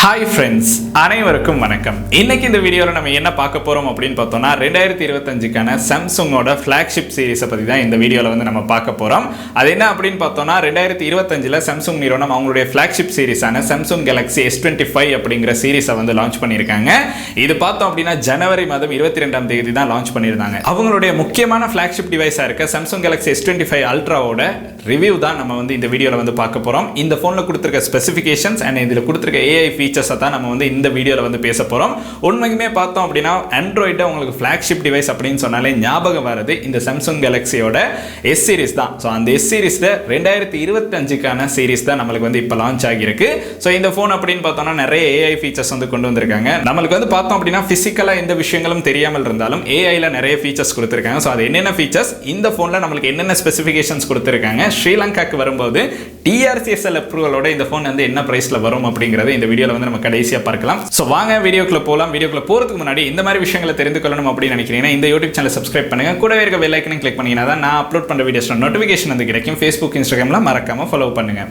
Hi friends, அனைவருக்கும் வணக்கம். இன்னைக்கு இந்த வீடியோவில் நம்ம என்ன பார்க்க போகிறோம் அப்படின்னு பார்த்தோம்னா 2025க்கான சாம்சங்கோட ஃப்ளாக்ஷிப் சீரிஸை பற்றி தான் இந்த வீடியோவில் வந்து நம்ம பார்க்க போகிறோம். அது என்ன அப்படின்னு பார்த்தோம்னா 2025ல் சாம்சங் நிறுவனம் அவங்களுடைய ஃப்ளாக்ஷிப் சீரிஸான சாம்சங் கேலக்ஸி S25 அப்படிங்கிற சீரிஸை வந்து லான்ச் பண்ணியிருக்காங்க. இது பார்த்தோம் அப்படின்னா ஜனவரி மாதம் 22ஆம் தேதி தான் லான்ச் பண்ணியிருந்தாங்க. அவங்களுடைய முக்கியமான ஃப்ளாக்ஷிப் டிவைஸாக இருக்க சாம்சங் கேலக்ஸி S25 அல்ட்ராவோட ரிவ்யூ தான் நம்ம வந்து இந்த வீடியோவில் வந்து பார்க்க போகிறோம். இந்த ஃபோனில் கொடுத்துருக்க ஸ்பெசிஃபிகேஷன்ஸ் அண்ட் இதில் கொடுத்துருக்க ஏஐ ஃபீச்சர்ஸை தான் நம்ம வந்து இந்த வீடியோவில் வந்து பேச போகிறோம். உண்மைக்குமே பார்த்தோம் அப்படின்னா ஆண்ட்ராய்டை உங்களுக்கு ஃப்ளாக்ஷிப் டிவைஸ் அப்படின்னு சொன்னாலே ஞாபகம் வருது இந்த சாம்சங் கேலக்ஸியோட எஸ் சீரிஸ் தான். ஸோ அந்த எஸ் சீரிஸில் 2025க்கான சீரிஸ் தான் நம்மளுக்கு வந்து இப்போ லான்ச் ஆகியிருக்கு. ஸோ இந்த ஃபோன் அப்படின்னு பார்த்தோம்னா நிறைய ஏஐ ஃபீச்சர்ஸ் வந்து கொண்டு வந்திருக்காங்க. நம்மளுக்கு வந்து பார்த்தோம் அப்படின்னா ஃபிசிக்கலாக எந்த விஷயங்களும் தெரியாமல் இருந்தாலும் ஏஐயில் நிறைய ஃபீச்சர்ஸ் கொடுத்துருக்காங்க. ஸோ அது என்னென்ன ஃபீச்சர்ஸ், இந்த ஃபோனில் நம்மளுக்கு என்னென்ன ஸ்பெசிஃபிகேஷன்ஸ் கொடுத்துருக்காங்க, ஸ்ரீலங்காக்கு வரும்போது trcl அப்ரூவலோட இந்த ஃபோன் வந்து என்ன பிரைஸில் வரும் அப்படிங்கிறது இந்த வீடியோவில் வந்து நம்ம கடைசியாக பார்க்கலாம். ஸோ வாங்க வீடியோக்குள்ள போகலாம். வீடியோக்குள்ள போகிறதுக்கு முன்னாடி இந்த மாதிரி விஷயங்களை தெரிந்து கொள்ளணும் அப்படின்னு நினைக்கிறீங்கன்னா இந்த யூடியூப் சேனல் சப்ஸ்கிரைப் பண்ணுங்க. கூடவே இருக்க பெல் ஐக்கனை கிளிக் பண்ணீங்கன்னா தான் நான் அப்லோட் பண்ணுற வீடியோஸ் நோட்டிஃபிகேஷன் வந்து கிடைக்கும். ஃபேஸ்புக், இன்ஸ்டாகிராமில் மறக்காம ஃபாலோ பண்ணுங்க.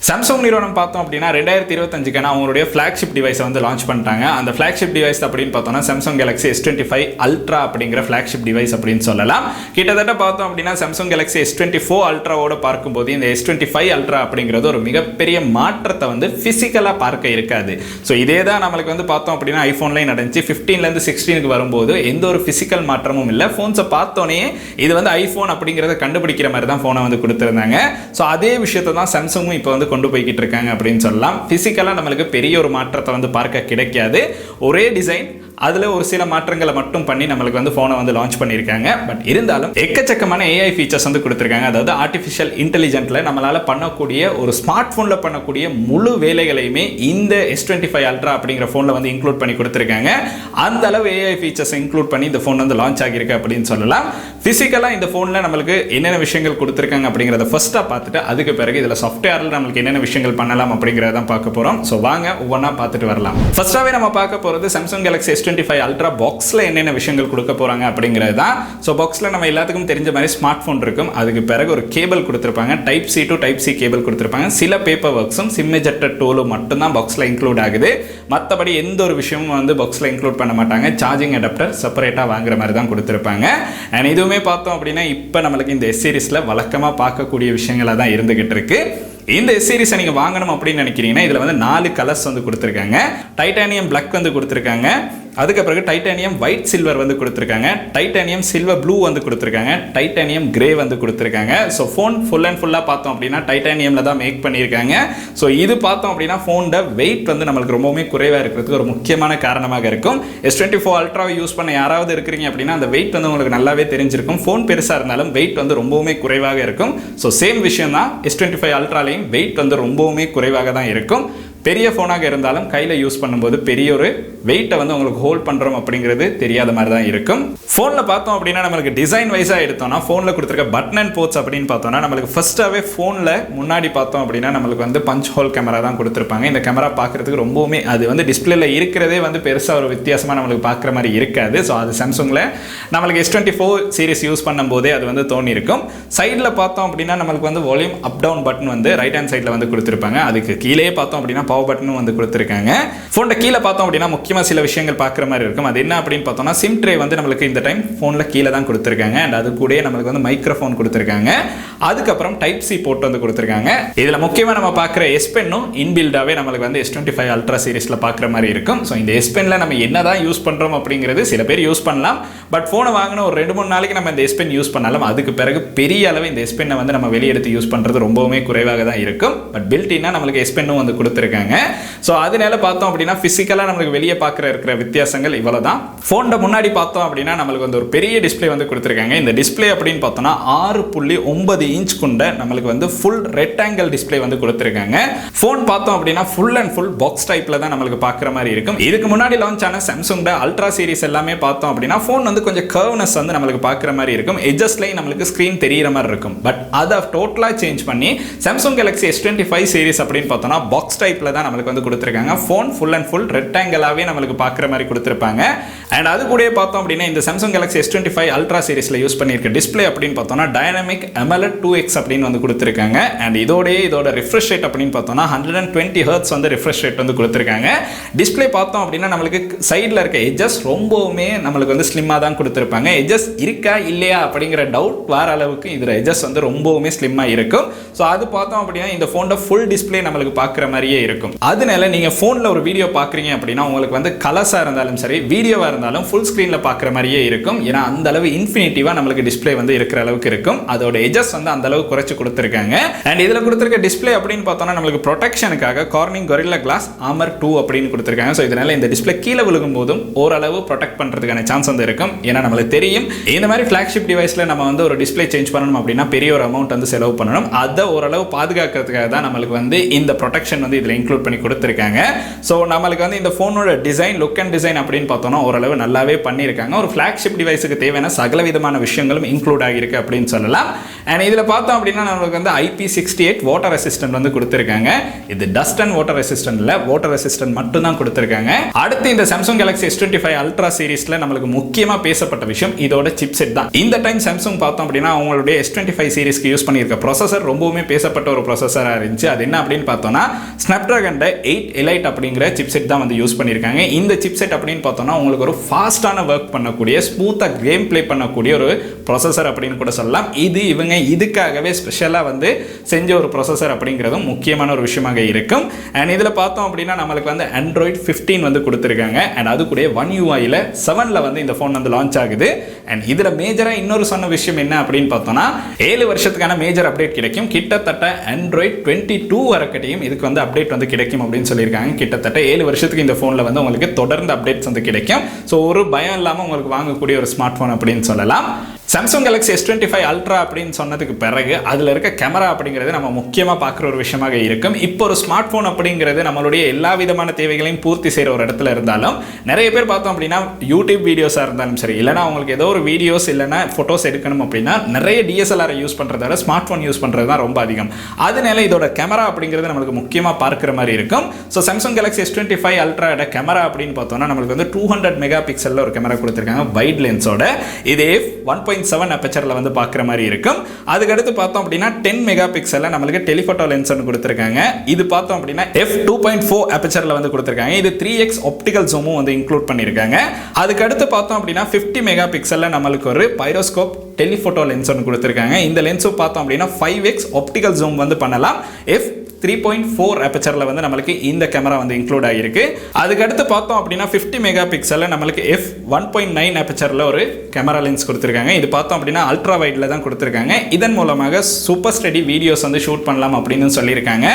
சாம்சங் நிறுவனம் பார்த்தோம் அப்படின்னா 2025க்கான அவங்களுடைய ஃப்ளாக்ஷிப் டிவைஸை வந்து லான்ச் பண்ணிட்டாங்க. அந்த ஃப்ளாக்ஷிப் டிவைஸ் அப்படின்னு பார்த்தோம்னா சாம்சங் கேலக்ஸி S25 அல்ட்ரா அப்படிங்கிற ஃப்ளாக்ஷிப் டிவைஸ் அப்படின்னு சொல்லலாம். கிட்டத்தட்ட பார்த்தோம் அப்படின்னா சாம்சங் கேலக்ஸி S24 அல்ட்ராவோட பார்க்கும்போது இந்த S25 அல்ட்ரா அப்படிங்கிறது ஒரு மிகப்பெரிய மாற்றத்தை வந்து ஃபிசிக்கலாக பார்க்க இருக்காது. ஸோ இதே தான் நம்மளுக்கு வந்து பார்த்தோம் அப்படின்னா ஐஃபோன்லேயும் நடந்துச்சு. 15லேருந்து 16க்கு வரும்போது எந்த ஒரு ஃபிசிக்கல் மாற்றமும் இல்லை. ஃபோன்ஸை பார்த்தோன்னே இது வந்து ஐஃபோன் அப்படிங்கிறத கண்டுபிடிக்கிற மாதிரி தான் ஃபோனை வந்து கொடுத்துருந்தாங்க. ஸோ அதே விஷயத்தை தான் சாம்சங்கும் இப்போ வந்து கொண்டு போய்கிட்டு இருக்காங்க அப்படின்னு சொல்லலாம். பிசிக்கலா நம்மளுக்கு பெரிய ஒரு மாற்றத்தை வந்து பார்க்க கிடைக்காது. ஒரே டிசைன், அதுல ஒரு சில மாற்றங்களை மட்டும் பண்ணி நம்மளுக்கு வந்து போனை வந்து லான்ச் பண்ணியிருக்காங்க. பட் இருந்தாலும் எக்கச்சக்கமான ஏஐ ஃபீச்சர்ஸ் வந்து கொடுத்துருக்காங்க. அதாவது ஆர்டிஃபிஷியல் இன்டெலிஜென்ட்ல நம்மளால பண்ணக்கூடிய ஒரு ஸ்மார்ட் போன்ல பண்ணக்கூடிய முழு வேலைகளையுமே இந்த S25 அல்ட்ரா அப்படிங்கிற போன்ல வந்து இன்க்ளூட் பண்ணி கொடுத்துருக்காங்க. அந்த அளவு ஏஐ ஃபீச்சர்ஸ் இன்க்ளூட் பண்ணி இந்த போன் வந்து லான்ச் ஆகியிருக்கு அப்படின்னு சொல்லலாம். பிசிக்கலா இந்த போன்ல நம்மளுக்கு என்னென்ன விஷயங்கள் கொடுத்துருக்காங்க அப்படிங்கிறத ஃபர்ஸ்டா பார்த்துட்டு அதுக்கு பிறகு இதுல சாஃப்ட்வேர்ல நம்மளுக்கு என்னென்ன விஷயங்கள் பண்ணலாம் அப்படிங்கிறத பார்க்க போறோம். ஸோ வாங்க ஒவ்வொன்றா பார்த்துட்டு வரலாம். ஃபர்ஸ்டாவே நம்ம பார்க்க போறது சாம்சங் கேலக்ஸி S25 அல்ட்ரா பாக்ஸ்ல என்னென்ன விஷயங்கள் கொடுக்க போறாங்க அப்படிங்கிறது தான். ஸோ பாக்ஸ்ல நம்ம எல்லாத்துக்கும் தெரிஞ்ச மாதிரி ஸ்மார்ட் போன் இருக்கும். அதுக்கு பிறகு ஒரு கேபிள் கொடுத்துருப்பாங்க. Type C to type C cable கொடுத்துருப்பாங்க. சில பேப்பர் ஒர்க்ஸும் சிம் எஜெக்டர் டூலும் மட்டும் தான் பாக்ஸ்ல இன்க்ளூட் ஆகுது. மற்றபடி எந்த ஒரு விஷயமும் வந்து பாக்ஸ்ல இன்க்ளூட் பண்ண மாட்டாங்க. சார்ஜிங் அடாப்டர் செப்பரேட்டா வாங்குற மாதிரி தான் கொடுத்துருப்பாங்க. அண்ட் இதுவுமே பார்த்தோம் அப்படின்னா இப்போ நம்மளுக்கு இந்த எஸ் சீரிஸ்ல வழக்கமா பார்க்கக்கூடிய விஷயங்களா தான் இருந்துகிட்டு இருக்கு. இந்த எஸ் சீரிஸை நீங்க வாங்கணும் அப்படின்னு நினைக்கிறீங்கன்னா இதுல வந்து 4 கலர்ஸ் வந்து கொடுத்துருக்காங்க. டைட்டானியம் பிளாக் வந்து கொடுத்துருக்காங்க. அதுக்கு பிறகு டைட்டானியம் ஒயிட் சில்வர் வந்து கொடுத்துருக்காங்க. டைட்டானியம் சில்வர் ப்ளூ வந்து கொடுத்துருக்காங்க. டைட்டானியம் கிரே வந்து கொடுத்துருக்காங்க. ஸோ ஃபோன் ஃபுல் அண்ட் ஃபுல்லாக பார்த்தோம் அப்படின்னா டைட்டானியமில் தான் மேக் பண்ணியிருக்காங்க. ஸோ இது பார்த்தோம் அப்படின்னா ஃபோனோட வெயிட் வந்து நம்மளுக்கு ரொம்பவுமே குறைவாக இருக்கிறதுக்கு ஒரு முக்கியமான காரணமாக இருக்கும். S24 அல்ட்ராவை யூஸ் பண்ண யாராவது இருக்கிறீங்க அப்படின்னா அந்த வெயிட் வந்து உங்களுக்கு நல்லாவே தெரிஞ்சிருக்கும். ஃபோன் பெருசாக இருந்தாலும் வெயிட் வந்து ரொம்பவுமே குறைவாக இருக்கும். ஸோ சேம் விஷயம் தான் S25 அல்ட்ராலையும் வெயிட் வந்து ரொம்பவுமே குறைவாக தான் இருக்கும். பெரிய ஃபோனாக இருந்தாலும் கையில் யூஸ் பண்ணும்போது பெரிய ஒரு வெயிட்டை வந்து உங்களுக்கு ஹோல்ட் பண்ணுறோம் அப்படிங்கிறது தெரியாத மாதிரி தான் இருக்கும். ஃபோனில் பார்த்தோம் அப்படின்னா நம்மளுக்கு டிசைன் வைஸாக எடுத்தோம்னா ஃபோனில் கொடுத்துருக்க பட்டன் அண்ட் போர்ட்ஸ் அப்படின்னு பார்த்தோம்னா நம்மளுக்கு ஃபர்ஸ்ட்டாகவே ஃபோனில் முன்னாடி பார்த்தோம் அப்படின்னா நம்மளுக்கு வந்து பஞ்ச் ஹோல் கேமரா தான் கொடுத்துருப்பாங்க. இந்த கேமரா பார்க்குறதுக்கு ரொம்பவுமே அது வந்து டிஸ்பிளேல இருக்கிறதே வந்து பெருசாக ஒரு வித்தியாசமாக நம்மளுக்கு பார்க்குற மாதிரி இருக்காது. ஸோ அது சாம்சங்கில் நம்மளுக்கு S24 சீரிஸ் யூஸ் பண்ணும்போதே அது வந்து தோணி இருக்கும். சைடில் பார்த்தோம் அப்படின்னா நம்மளுக்கு வந்து வால்யூம் அப் டவுன் பட்டன் வந்து ரைட் ஹேண்ட் சைடில் வந்து கொடுத்துருப்பாங்க. அதுக்கு கீழே பார்த்தோம் அப்படின்னா பவர் பட்டனும் வந்து கொடுத்துருக்காங்க. ஃபோன்ல கீழே பார்த்தோம் அப்படின்னா முக்கியமாக சில விஷயங்கள் பார்க்குற மாதிரி இருக்கும். அது என்ன அப்படின்னு பார்த்தோம்னா சிம் ட்ரே வந்து நம்மளுக்கு இந்த டைம் ஃபோனில் கீழே தான் கொடுத்துருக்காங்க. அண்ட் அது கூட நம்மளுக்கு வந்து மைக்ரோஃபோன் கொடுத்துருக்காங்க. அதுக்கப்புறம் டைப் சி போர்ட் வந்து கொடுத்துருக்காங்க. இதில் முக்கியமாக நம்ம பார்க்குற எஸ் பென்னும் இன்பில்டாகவே நம்மளுக்கு வந்து S25 அல்ட்ரா சீரிஸில் பார்க்குற மாதிரி இருக்கும். ஸோ இந்த எஸ் பென்னில் நம்ம என்ன தான் யூஸ் பண்ணுறோம் அப்படிங்கிறது சில பேர் யூஸ் பண்ணலாம். பட் ஃபோனை வாங்கின ஒரு 2-3 நாளைக்கு நம்ம இந்த எஸ் பென் யூஸ் பண்ணலாம். அதுக்கு பிறகு பெரிய அளவு இந்த எஸ் பென்னை வந்து நம்ம வெளியெடுத்து யூஸ் பண்ணுறது ரொம்பவுமே குறைவாக தான் இருக்கும். பட் பில்டின்னா நம்மளுக்கு எஸ் பென்னும் வந்து கொடுத்துருக்காங்க. ஸோ அதனால பார்த்தோம் அப்படின்னா பிசிக்கலாக நம்மளுக்கு வெளியே இருக்கிற வித்தியாசங்கள் இவ்வளோ தான். ஃபோனோட முன்னாடி பார்த்தோம் அப்படின்னா நம்மளுக்கு வந்து ஒரு பெரிய டிஸ்பிளே வந்து கொடுத்துருக்காங்க. இந்த டிஸ்பிளே அப்படின்னு பார்த்தோம்னா 6.9 இன்ச் கொண்ட நம்மளுக்கு வந்து ஃபுல் ரெக்டாங்கிள் டிஸ்பிளே வந்து கொடுத்துருக்காங்க. ஃபோன் பார்த்தோம் அப்படின்னா ஃபுல் அண்ட் ஃபுல் பாக்ஸ் டைப்ல தான் நம்மளுக்கு பார்க்குற மாதிரி இருக்கும். இதுக்கு முன்னாடி லான்ச் ஆன சாம்சங்கோட அல்ட்ரா சீரிஸ் எல்லாமே பார்த்தோம் அப்படின்னா ஃபோன் வந்து கொஞ்சம் கர்வ்னஸ் வந்து நம்மளுக்கு பார்க்குற மாதிரி இருக்கும். எட்ஜஸ்லையும் நம்மளுக்கு ஸ்க்ரீன் தெரியிற மாதிரி இருக்கும். பட் அதை டோட்டலாக சேஞ்ச் பண்ணி சாம்சங் கேலக்ஸி S25 சீரிஸ் அப்படின்னு பார்த்தோம்னா பாக்ஸ் டைப்ல தான் நம்மளுக்கு வந்து கொடுத்துருக்காங்க. ஃபோன் ஃபுல் அண்ட் ஃபுல் ரெக்டாங்கிளாவே நம்மளுக்கு பார்க்குற மாதிரி கொடுத்துருப்பாங்க. அண்ட் அது கூட பார்த்தோம் அப்படின்னா இந்த Samsung Galaxy S25 Ultra சீரிஸ்ல யூஸ் பண்ணியிருக்க டிஸ்ப்ளே அப்படின்னு பார்த்தோம்னா டைனமிக் AMOLED 2X அப்படின்னு வந்து கொடுத்துருக்காங்க. அண்ட் இதோட ரிஃப்ரெஷ் ரேட் அப்படின்னு பார்த்தோம்னா 120 Hz வந்து ரிஃப்ரெஷ் ரேட் வந்து கொடுத்துருக்காங்க. டிஸ்ப்ளே பார்த்தோம் அப்படின்னா நம்மளுக்கு சைடில் இருக்க எட்ஜஸ் ரொம்பவுமே நம்மளுக்கு வந்து ஸ்லிம்மாக தான் கொடுத்துருப்பாங்க. எட்ஜஸ் இருக்கா இல்லையா அப்படிங்கிற டவுட் வர அளவுக்கு இதில் எட்ஜஸ் வந்து ரொம்பவுமே ஸ்லிம்மாக இருக்கும். ஸோ அது பார்த்தோம் அப்படின்னா இந்த ஃபோனில் ஃபுல் டிஸ்ப்ளே நம்மளுக்கு பார்க்குற மாதிரியே இருக்கும். அதனால நீங்கள் ஃபோனில் ஒரு வீடியோ பார்க்குறீங்க அப்படின்னா உங்களுக்கு வந்து கலர்ஸாக இருந்தாலும் சரி வீடியோவாக இருந்தாலும் ஃபுல் ஸ்க்ரீனில் பார்க்குற மாதிரியே இருக்கும். ஏன்னா அந்த அளவு இன்ஃபினிட்டிவாக நம்மளுக்கு டிஸ்ப்ளே வந்து இருக்கிற அளவுக்கு இருக்கும். அதோட எட்ஜஸ் வந்து அந்த அளவுக்கு குறைச்சு கொடுத்துருக்காங்க. அண்ட் இதில் கொடுத்துருக்க டிஸ்ப்ளே அப்படின்னு பார்த்தோம்னா நம்மளுக்கு ப்ரொடெக்ஷனுக்காக கார்னிங் கொரில்லா கிளாஸ் ஆர்மர் 2 அப்படின்னு கொடுத்துருக்காங்க. ஸோ இதனால இந்த டிஸ்ப்ளே கீழே விழுகும் போதும் ஓரளவு ப்ரொடெக்ட் பண்ணுறதுக்கான சான்ஸ் வந்து இருக்கும். ஏன்னா நம்மளுக்கு தெரியும் இந்த மாதிரி ஃபிளாக்ஷிப் டிவைஸில் நம்ம வந்து ஒரு டிஸ்ப்ளே சேஞ்ச் பண்ணணும் அப்படின்னா பெரிய ஒரு அமௌண்ட் வந்து செலவு பண்ணணும். அதை ஓரளவு பாதுகாக்கிறதுக்காக தான் நம்மளுக்கு வந்து இந்த ப்ரொடெக்ஷன் வந்து இதில் இன்க்ளூட் பண்ணி கொடுத்துருக்காங்க. ஸோ நம்மளுக்கு வந்து இந்த ஃபோனோட டிசைன் லுக் அண்ட் டிசைன் அப்படின்னு பார்த்தோம்னா ஓரளவு நல்லாவே பண்ணியிருக்காங்க. ஒரு ஃபிளாக்ஷிப் டிவைஸுக்கு தேவையான சகல விதமான விஷயங்களும் இன்க்ளூட் ஆகியிருக்கு அப்படின்னு சொல்லலாம். அண்ட் இதில் பார்த்தோம் அப்படின்னா நம்மளுக்கு வந்து IP68 வாட்டர் ரெசிஸ்டன்ட் வந்து கொடுத்துருக்காங்க. இது டஸ்ட் அண்ட் வாட்டர் ரெசிஸ்டன்ட் இல்லை, வாட்டர் ரெசிஸ்டன்ட் மட்டும் தான் கொடுத்துருக்காங்க. அடுத்து இந்த Samsung Galaxy S25 Ultra சீரிஸ்ல நம்மளுக்கு முக்கியமாக பேசப்பட்ட விஷயம் இதோட சிப்செட் தான். இந்த டைம் Samsung பார்த்தோம் அப்படின்னா அவங்களுடைய S25 சீரிஸ்க்கு யூஸ் பண்ணியிருக்க ப்ராசஸர் ரொம்பவுமே பேசப்பட்ட ஒரு ப்ராசஸராக இருந்துச்சு. அது என்ன அப்படின்னு பார்த்தோம்னா Snapdragon 8 Elite அப்படிங்கிற சிப்செட் தான் வந்து யூஸ் பண்ணியிருக்காங்க. இந்த சிப்செட் அப்படின்னு பார்த்தோம்னா உங்களுக்கு ஒரு ஃபாஸ்டான ஒர்க் பண்ணக்கூடிய ஸ்மூத்தாக கேம் பிளே பண்ணக்கூடிய ஒரு ப்ராசஸர் அப்படின்னு கூட சொல்லலாம். இது இவங்க இதுக்காகவே ஸ்பெஷலாக வந்து செஞ்ச ஒரு ப்ராசஸர் அப்படிங்கிறதும் முக்கியமான ஒரு விஷயமாக இருக்கும். அண்ட் இதில் பார்த்தோம் அப்படின்னா நம்மளுக்கு வந்து Android 15 வந்து கொடுத்துருக்காங்க. அண்ட் அது கூட One UI 7ல் வந்து இந்த ஃபோன் வந்து லான்ச் ஆகுது. அண்ட் இதில் மேஜராக இன்னொரு சொன்ன விஷயம் என்ன அப்படின்னு பார்த்தோம்னா 7 வருஷத்துக்கான மேஜர் அப்டேட் கிடைக்கும். கிட்டத்தட்ட Android 22 வரக்கட்டையும் இதுக்கு வந்து அப்டேட் வந்து கிடைக்கும் அப்படின்னு சொல்லியிருக்காங்க. கிட்டத்தட்ட 7 வருஷத்துக்கு இந்த ஃபோனில் வந்து உங்களுக்கு தொடர்ந்து அப்டேட்ஸ் வந்து கிடைக்கும். ஸோ ஒரு பயம் இல்லாமல் உங்களுக்கு வாங்கக்கூடிய ஒரு ஸ்மார்ட் ஃபோன் அப்படின்னு சொல்லலாம். Samsung Galaxy S25 Ultra அப்படின்னு சொன்னதுக்கு பிறகு அதில் இருக்க கேமரா அப்படிங்கிறது நம்ம முக்கியமாக பார்க்குற ஒரு விஷயமாக இருக்கும். இப்போ ஒரு ஸ்மார்ட் ஃபோன் அப்படிங்கிறது நம்மளுடைய எல்லா விதமான தேவைகளையும் பூர்த்தி செய்கிற ஒரு இடத்துல இருந்தாலும் நிறைய பேர் பார்த்தோம் அப்படின்னா யூடியூப் வீடியோஸாக இருந்தாலும் சரி இல்லைனா அவங்களுக்கு ஏதோ ஒரு வீடியோஸ் இல்லைனா ஃபோட்டோஸ் எடுக்கணும் அப்படின்னா நிறைய DSLR யூஸ் பண்ணுறத விட ஸ்மார்ட் ஃபோன் யூஸ் பண்ணுறது தான் ரொம்ப அதிகம். அதனால இதோட கேமரா அப்படிங்கிறது நம்மளுக்கு முக்கியமாக பார்க்குற மாதிரி இருக்கும். ஸோ Samsung Galaxy S25 Ultraவோட கேமரா அப்படின்னு பார்த்தோம்னா நம்மளுக்கு வந்து 200 மெகா பிக்சலில் ஒரு கேமரா கொடுத்துருக்காங்க வைட் லென்ஸோட. இதே 1.7 அப்பச்சரில் வந்து பார்க்குற மாதிரி இருக்கும். அதுக்கடுத்து பார்த்தோம் அப்படின்னா 10 மெகா பிக்சலில் நம்மளுக்கு டெலிஃபோட்டோ லென்ஸ் ஒன்று கொடுத்துருக்காங்க. இது பார்த்தோம் அப்படின்னா f2.4 அப்பச்சரில் வந்து கொடுத்துருக்காங்க. இது 3x ஆப்டிகல் ஜூமும் வந்து இன்க்ளூட் பண்ணியிருக்காங்க. அதுக்கடுத்து பார்த்தோம் அப்படின்னா 50 மெகா பிக்சலில் நம்மளுக்கு ஒரு பைரோஸ்கோப் டெலிஃபோட்டோ லென்ஸ் ஒன்று கொடுத்துருக்காங்க. இந்த லென்ஸும் பார்த்தோம் அப்படின்னா 5x ஆப்டிகல் ஜூம் வந்து பண்ணலாம். 3.4 அப்பச்சரில் வந்து நம்மளுக்கு இந்த கேமரா வந்து இன்க்ளூட் ஆகிருக்கு. அதுக்கடுத்து பார்த்தோம் அப்படின்னா 50 மெகா பிக்சலில் நம்மளுக்கு f1.9 அப்பச்சரில் ஒரு கேமரா லென்ஸ் கொடுத்துருக்காங்க. இது பார்த்தோம் அப்படின்னா அல்ட்ரா வைடில் தான் கொடுத்துருக்காங்க. இதன் மூலமாக சூப்பர் ஸ்டடி வீடியோஸ் வந்து ஷூட் பண்ணலாம் அப்படின்னு சொல்லியிருக்காங்க.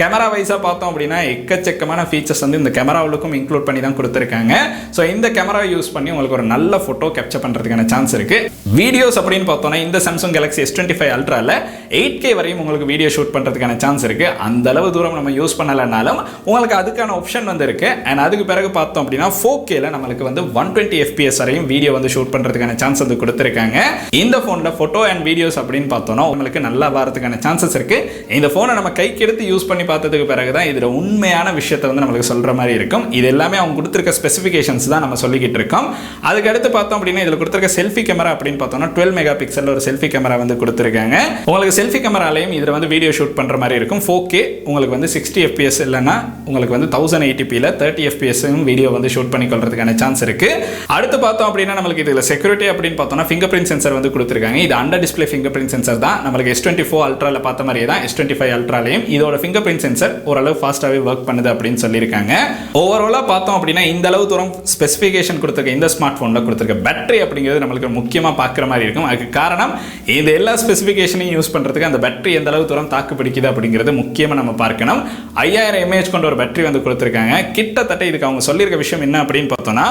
கேமரா வைஸாக பார்த்தோம் அப்படின்னா எக்கச்சக்கமான ஃபீச்சர்ஸ் வந்து இந்த கேமராவுக்கும் இன்க்ளூட் பண்ணி தான் கொடுத்துருக்காங்க. ஸோ இந்த கேமரா யூஸ் பண்ணி உங்களுக்கு ஒரு நல்ல ஃபோட்டோ கேப்சர் பண்ணுறதுக்கான சான்ஸ் இருக்குது. வீடியோஸ் அப்படின்னு பார்த்தோம்னா இந்த Samsung Galaxy S25 Ultraவில் 8K வரையும் உங்களுக்கு வீடியோ ஷூட் பண்ணுறதுக்கான சான்ஸ் இருக்குது. அந்த அளவு தூரம் நம்ம யூஸ் பண்ணலைனாலும் உங்களுக்கு அதுக்கான ஆப்ஷன் வந்து இருக்கு. அண்ட் அதுக்கு பிறகு பார்த்தோம் அப்படின்னா 4Kல நம்மளுக்கு வந்து 120 FPS வரையும் வீடியோ வந்து ஷூட் பண்றதுக்கான சான்ஸ் வந்து கொடுத்துருக்காங்க. இந்த போன்ல போட்டோ அண்ட் வீடியோஸ் அப்படின்னு பார்த்தோம்னா உங்களுக்கு நல்லா வரதுக்கான சான்சஸ் இருக்கு. இந்த போனை நம்ம கைக்கு எடுத்து யூஸ் பண்ணி பார்த்ததுக்கு பிறகுதான் இதுல உண்மையான விஷயத்தை வந்து நம்மளுக்கு சொல்ற மாதிரி இருக்கும். இது எல்லாமே அவங்க கொடுத்திருக்க ஸ்பெசிஃபிகேஷன்ஸ் தான் நம்ம சொல்லிக்கிட்டு இருக்கோம். அதுக்கு அடுத்து பார்த்தோம் அப்படின்னா இதுல கொடுத்திருக்க செல்ஃபி கேமரா அப்படின்னு பார்த்தோம்னா 12 மெகா பிக்சல் ஒரு செல்ஃபி கேமரா வந்து கொடுத்துருக்காங்க. உங்களுக்கு செல்ஃபி கேமராலையும் இதுல வந்து வீடியோ ஷூட் பண்ற மாதிரி இருக்கும். 4K உங்களுக்கு வந்து 60 fps இல்லைன்னா உங்களுக்கு வந்து 1080pல 30 fps வீடியோ வந்து ஷூட் பண்ணி கொள்றதுக்கான சான்ஸ் இருக்கு. அடுத்து பார்த்தோம் அப்படின்னா நம்மளுக்கு இதுல செக்யூரிட்டி அப்படின்னு பார்த்தோம்னா ஃபிங்கர் பிரிண்ட் சென்சார் வந்து கொடுத்துருக்காங்க. இது under display finger print sensor தான். நம்மளுக்கு S24 Ultraல பார்த்த மாதிரியே தான் S25 Ultraலையும் இதோட ஃபிங்கர் பிரிண்ட் சென்சார் ஓரளவு ஃபாஸ்ட்டாகவே ஒர்க் பண்ணுது அப்படின்னு சொல்லியிருக்காங்க. ஓவராலாக பார்த்தோம் அப்படின்னா இந்த அளவு தூரம் ஸ்பெசிஃபிகேஷன் கொடுத்துருக்க இந்த ஸ்மார்ட் ஃபோனில் கொடுத்துருக்க பேட்டரி அப்படிங்கிறது நம்மளுக்கு முக்கியமாக பார்க்குற மாதிரி இருக்கும். அதுக்கு காரணம் இந்த எல்லா ஸ்பெசிஃபிகேஷனையும் யூஸ் பண்ணுறதுக்கு அந்த பேட்டரி எந்த அளவு தூரம் தாக்கு பிடிக்குது அப்படிங்கிறது முக்கியமாக நம்ம பார்க்கணும். 5000 mAh கொண்ட ஒரு பேட்டரி வந்து கொடுத்துருக்காங்க. கிட்டத்தட்ட இதுக்கு அவங்க சொல்லியிருக்க விஷயம் என்ன அப்படின்னு பார்த்தோம்னா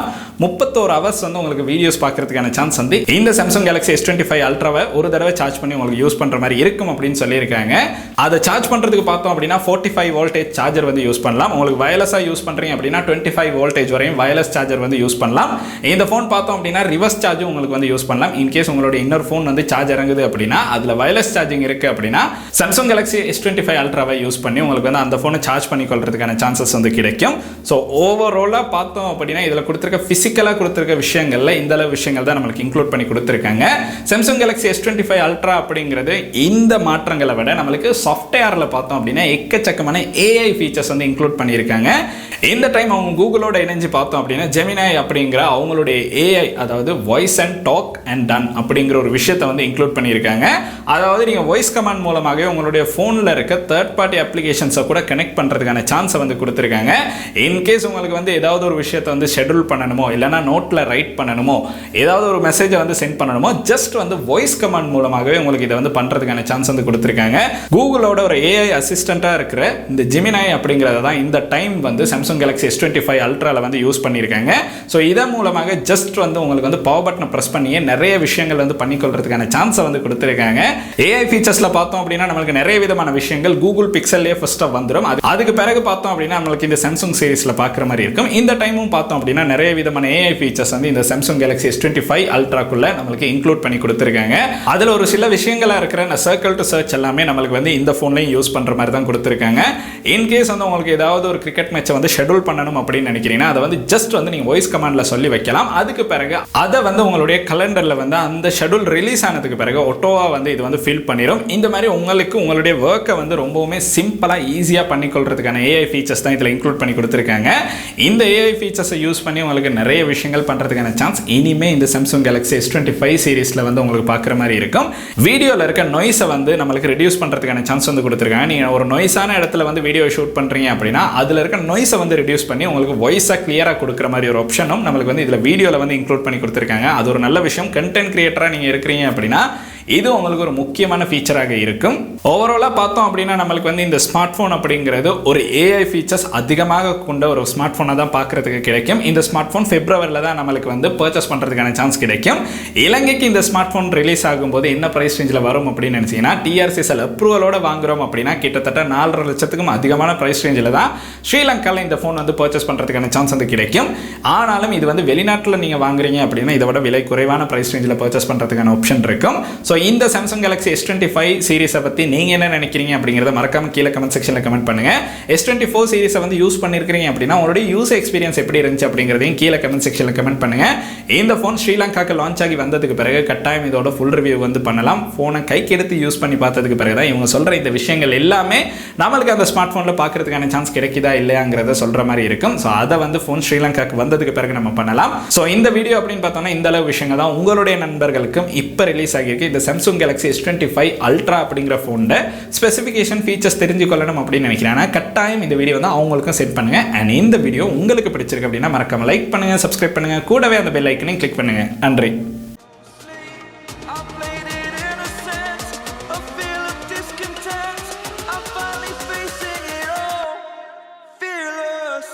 31 hours வந்து உங்களுக்கு வீடியோஸ் பார்க்கறதுக்கான சான்ஸ் வந்து இந்த Samsung Galaxy S25 Ultraவை ஒரு தடவை சார்ஜ் பண்ணி உங்களுக்கு யூஸ் பண்ற மாதிரி இருக்கும் அப்படின்னு சொல்லியிருக்காங்க. அதை சார்ஜ் பண்றதுக்கு பார்த்தோம் அப்படின்னா 45 வோல்டேஜ் சார்ஜர் வந்து யூஸ் பண்ணலாம். உங்களுக்கு வயர்லெஸ்ஸாக யூஸ் பண்ணுறீங்க அப்படின்னா 25 வோல்டேஜ் வரையும் வயர்லெஸ் சார்ஜர் வந்து யூஸ் பண்ணலாம். இந்த ஃபோன் பார்த்தோம் அப்படின்னா ரிவர்ஸ் சார்ஜும் உங்களுக்கு வந்து யூஸ் பண்ணலாம். இன்கேஸ் உங்களுடைய இன்னொரு ஃபோன் வந்து சார்ஜ் இறங்குது அப்படின்னா அதில் வயர்லெஸ் சார்ஜிங் இருக்குது அப்படின்னா சாம்சங் கேலக்ஸி S25 அல்ட்ராவை யூஸ் பண்ணி உங்களுக்கு வந்து அந்த ஃபோனை சார்ஜ் பண்ணிக்கொள்றதுக்கான சான்சஸ் வந்து கிடைக்கும். ஸோ ஓவராலாக பார்த்தோம் அப்படின்னா இதில் கொடுத்துருக்க ஃபிசிக்கலாக கொடுத்துருக்க விஷயங்களில் இந்த அளவு விஷயங்கள் தான் நம்மளுக்கு இன்க்ளூட் பண்ணி கொடுத்துருக்காங்க. சாம்சங் கேலக்ஸி S25 அல்ட்ரா அப்படிங்கிறது இந்த மாற்றங்களை விட நம்மளுக்கு சாஃப்ட்வேரில் பார்த்தோம் அப்படின்னா எக்கச்சக்கமான AI ஃபீச்சர்ஸ் வந்து இன்க்ளூட் பண்ணியிருக்காங்க. இந்த டைம் அவங்க கூகுளோட இணைஞ்சு பார்த்தோம் அப்படின்னா ஜெமினை அப்படிங்கிற அவங்களுடைய AI, அதாவது voice and talk and done அப்படிங்கிற ஒரு விஷயத்தை வந்து இன்க்ளூட் பண்ணியிருக்காங்க. அதாவது நீங்கள் வாய்ஸ் கமாண்ட் மூலமாகவே உங்களுடைய ஃபோனில் இருக்க தேர்ட் பார்ட்டி அப்ளிகேஷன்ஸை கூட கனெக்ட் பண்ணுறதுக்கான சான்ஸை வந்து கொடுத்துருக்காங்க. இன்கேஸ் உங்களுக்கு வந்து ஏதாவது ஒரு விஷயத்தை வந்து ஷெட்யூல் பண்ணணுமோ இல்லைனா நோட்டில் ரைட் பண்ணணுமோ ஏதாவது ஒரு மெசேஜை வந்து சென்ட் பண்ணணுமோ ஜஸ்ட் வந்து வாய்ஸ் கமாண்ட் மூலமாகவே உங்களுக்கு இதை வந்து பண்ணுறதுக்கான சான்ஸ் வந்து கொடுத்துருக்காங்க. கூகுளோட ஒரு AI அசிஸ்டண்ட்டாக இருக்கிற இந்த ஜெமினை அப்படிங்கிறத தான் இந்த டைம் வந்து சாம்சங் கேலக்ஸி S25 அல்ட்ராவில் வந்து யூஸ் பண்ணியிருக்காங்க. ஸோ இதன் மூலமாக ஜஸ்ட் வந்து உங்களுக்கு வந்து பவர் பட்டனை ப்ரெஸ் பண்ணியே நிறைய விஷயங்கள் வந்து பண்ணிக்கொள்றதுக்கான சான்ஸை வந்து கொடுத்துருக்காங்க. AI ஃபீச்சர்ஸில் பார்த்தோம் அப்படின்னா நம்மளுக்கு நிறைய விதமான விஷயங்கள் கூகுள் பிக்சல்லே ஃபர்ஸ்ட்டாக வந்துடும். அதுக்கு பிறகு பார்த்தோம் அப்படின்னா நம்மளுக்கு இந்த சாம்சங் சீரிஸில் பார்க்குற மாதிரி இருக்கும். இந்த டைமும் பார்த்தோம் அப்படின்னா நிறைய விதமான AI ஃபீச்சர்ஸ் வந்து இந்த சாம்சங் கேலக்ஸி S25 அல்ட்ராக்குள்ள நம்மளுக்கு இன்க்ளூட் பண்ணி கொடுத்துருக்காங்க. அதில் ஒரு சில விஷயங்களாக இருக்கிற சர்க்கிள் டு சர்ச் எல்லாமே நம்மளுக்கு வந்து இந்த ஃபோன்லையும் யூஸ் பண்ணுற மாதிரி தான் கொடுத்துருக்காங்க. இன்கேஸ் வந்து உங்களுக்கு ஏதாவது ஒரு கிரிக்கெட் மேட்சை வந்து ஷெட்யூல் பண்ணணும் அப்படின்னு நினைக்கிறீங்கன்னா அதை வந்து ஜஸ்ட் வந்து நீங்கள் வாய்ஸ் கமாண்டில் சொல்லி வைக்கலாம். அதுக்கு பிறகு அதை வந்து உங்களுடைய கலண்டரில் வந்து அந்த ஷெட்யூல் ரிலீஸ் ஆனதுக்கு பிறகு ஒட்டோவா வந்து இது வந்து ஃபில் பண்ணிடும். இந்த மாதிரி உங்களுக்கு உங்களுடைய ஒர்க்கை வந்து ரொம்பவுமே சிம்பிளாக ஈஸியாக பண்ணிக்கொள்றதுக்கான AI ஃபீச்சர்ஸ் தான் இதில் இன்க்ளூட் பண்ணி கொடுத்துருக்காங்க. இந்த AI ஃபீச்சர்ஸை யூஸ் பண்ணி உங்களுக்கு நிறைய விஷயங்கள் பண்ணுறதுக்கான சான்ஸ் இனிமே இந்த சாம்சங் கேலக்ஸி S25 சீரிஸில் வந்து உங்களுக்கு பார்க்குற மாதிரி இருக்கும். வீடியோவில் இருக்க நாய்ஸை வந்து நம்மளுக்கு ரெடியூஸ் பண்ணுறதுக்கான சான்ஸ் வந்து கொடுத்துருக்காங்க. நீங்கள் ஒரு நாய்ஸான இடத்துல வந்து வீடியோ ஷூட் பண்ணுறீங்க அப்படின்னா அதில் இருக்க நாய்ஸை வந்து ரெடியூஸ் பண்ணி உங்களுக்கு வாய்ஸாக கிளியராக கொடுக்குற மாதிரி ஒரு ஆப்ஷனும் நம்மளுக்கு வந்து இதில் வீடியோவில் வந்து இன்க்ளூட் பண்ணி கொடுத்துருக்காங்க. அது ஒரு நல்ல விஷயம். கண்டென்ட் கிரியேட்டராக நீங்கள் இருக்கிறீங்க அப்படின்னா இது உங்களுக்கு ஒரு முக்கியமான ஃபீச்சராக இருக்கும். ஓவராலாக பார்த்தோம் அப்படின்னா நம்மளுக்கு வந்து இந்த ஸ்மார்ட் ஃபோன் அப்படிங்கிறது ஒரு AI ஃபீச்சர்ஸ் அதிகமாக கொண்ட ஒரு ஸ்மார்ட் ஃபோனை தான் பார்க்குறதுக்கு கிடைக்கும். இந்த ஸ்மார்ட் ஃபோன் Februaryல தான் நம்மளுக்கு வந்து பர்ச்சேஸ் பண்ணுறதுக்கான சான்ஸ் கிடைக்கும். இலங்கைக்கு இந்த ஸ்மார்ட் ஃபோன் ரிலீஸ் ஆகும்போது என்ன ப்ரைஸ் ரேஞ்சில் வரும் அப்படின்னு நினச்சிங்கன்னா TRCL அப்ரூவலோட வாங்குறோம் அப்படின்னா கிட்டத்தட்ட 4.5 லட்சத்துக்கும் அதிகமான ப்ரைஸ் ரேஞ்சில் தான் ஸ்ரீலங்காவில் இந்த ஃபோன் வந்து பர்ச்சேஸ் பண்ணுறதுக்கான சான்ஸ் வந்து கிடைக்கும். ஆனாலும் இது வந்து வெளிநாட்டில் நீங்கள் வாங்குறீங்க அப்படின்னா இதை விட விலை குறைவான ப்ரைஸ் ரேஞ்சில் பர்ச்சேஸ் பண்ணுறதுக்கான ஆப்ஷன் இருக்கும். ஸோ இந்த சாம்சங் கேலக்ஸி S25 சீரிஸை பற்றி நீங்கள் என்ன நினைக்கிறீங்க அப்படிங்கிறத மறக்காம கீழே கமெண்ட் செக்ஷனில் கமெண்ட் பண்ணுங்க. S24 சீரிஸை வந்து யூஸ் பண்ணியிருக்கிறீங்க அப்படின்னா உங்களுடைய யூஸ் எக்ஸ்பீரியன்ஸ் எப்படி இருந்துச்சு அப்படிங்கிறதையும் கீழே கமெண்ட் செக்ஷனில் கமெண்ட் பண்ணுங்க. இந்த ஃபோன் ஸ்ரீலங்காக்கு லான்ச் ஆகி வந்ததுக்கு பிறகு கட்டாயம் இதோட ஃபுல் ரிவ்யூ வந்து பண்ணலாம். ஃபோனை கைக்கு எடுத்து யூஸ் பண்ணி பார்த்ததுக்கு பிறகு தான் இவங்க சொல்கிற இந்த விஷயங்கள் எல்லாமே நம்மளுக்கு அந்த ஸ்மார்ட் ஃபோனில் பார்க்கறதுக்கான சான்ஸ் கிடைக்குதா இல்லையாங்கிறத சொல்கிற மாதிரி இருக்கும். ஸோ அதை வந்து ஃபோன் ஸ்ரீலங்காக்கு வந்ததுக்கு பிறகு நம்ம பண்ணலாம். ஸோ இந்த வீடியோ அப்படின்னு பார்த்தோம்னா இந்த அளவு விஷயங்கள் தான் உங்களுடைய நண்பர்களுக்கும் இப்போ ரிலீஸ் ஆகியிருக்கு இந்த சாம்சங் கேலக்ஸி S25 அல்ட்ரா அப்படிங்கிற ஃபோனோட ஸ்பெசிஃபிகேஷன் ஃபீச்சர்ஸ் தெரிஞ்சுக்கொள்ளணும் அப்படின்னு நினைக்கிறேன். கட்டாயம் இந்த வீடியோ வந்து அவங்களுக்கும் செட் பண்ணுங்க. அண்ட் இந்த வீடியோ உங்களுக்கு பிடிச்சிருக்கு அப்படின்னா மறக்காம லைக் பண்ணுங்க, சப்ஸ்கிரைப் பண்ணுங்க, கூடவே அந்த பெல் ஐக்கனையும் கிளிக் பண்ணுங்க. நன்றி. Fearless.